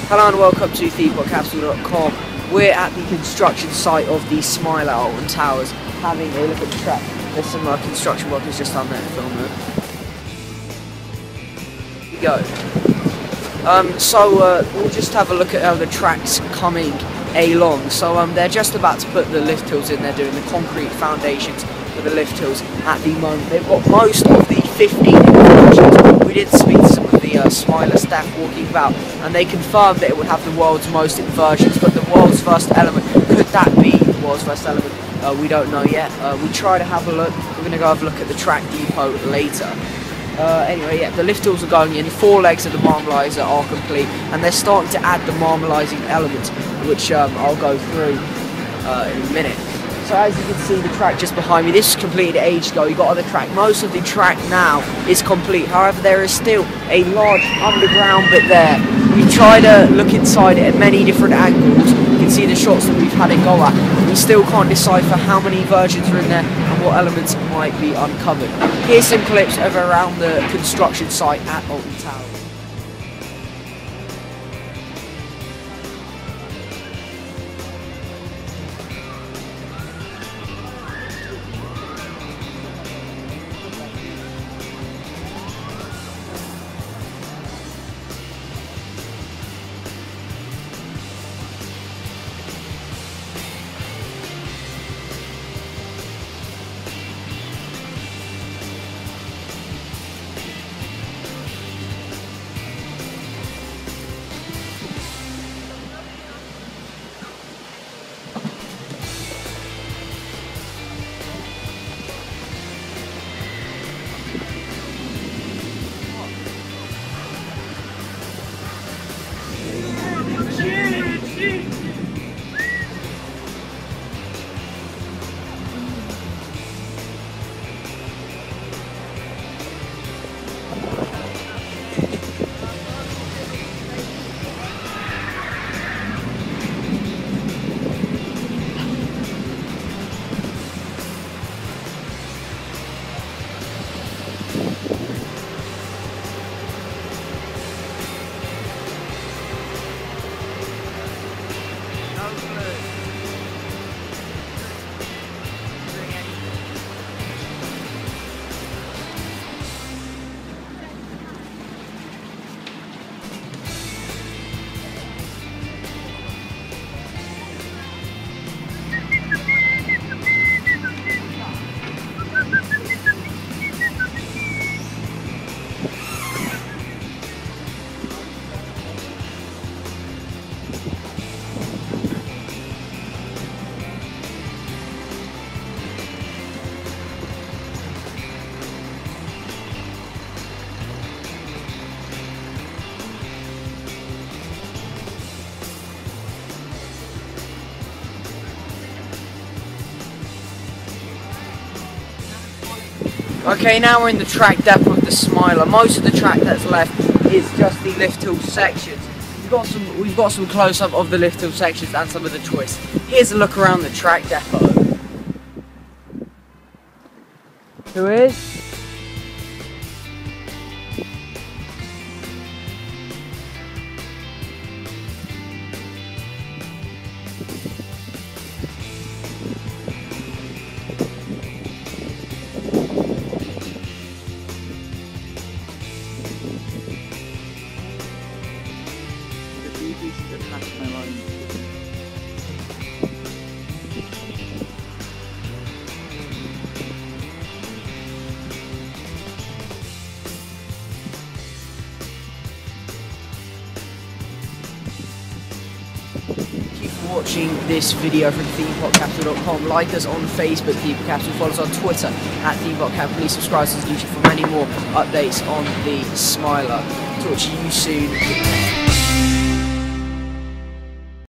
Hello and welcome to ThemePodCapital.com. We're at the construction site of the Smile at Alton Towers, having a look at the track. There's some construction workers just down there to film it. Here we go. We'll just have a look at how the track's coming along. They're just about to put the lift hills in. They're doing the concrete foundations for the lift hills at the moment. They've got most of the 15 inversions. We did speak to some of the Smiler staff walking about, and they confirmed that it would have the world's most inversions, but the world's first element, could that be the world's first element? We don't know yet. We try to have a look. We're going to go have a look at the track depot later. Anyway, yeah, the lift hills are going in. 4 legs of the marmalizer are complete, and they're starting to add the marmalizing elements, which I'll go through in a minute. So as you can see, the track just behind me, this was completed ages ago. You got on the track. Most of the track now is complete. However, there is still a large underground bit there. We try to look inside it at many different angles. You can see the shots that we've had it go at. We still can't decipher how many versions are in there and what elements might be uncovered. Here's some clips of around the construction site at Alton Tower. Okay, now we're in the track depth of the Smiler. Most of the track that's left is just the lift hill sections. We've got some close-up of the lift hill sections and some of the twists. Here's a look around the track depot. Who is? Watching this video from ThemePodCapital.com. Like us on Facebook, ThemePodCapital. Follow us on Twitter at ThemePodCapital. Please subscribe to us on YouTube for many more updates on the Smiler. Talk to you soon.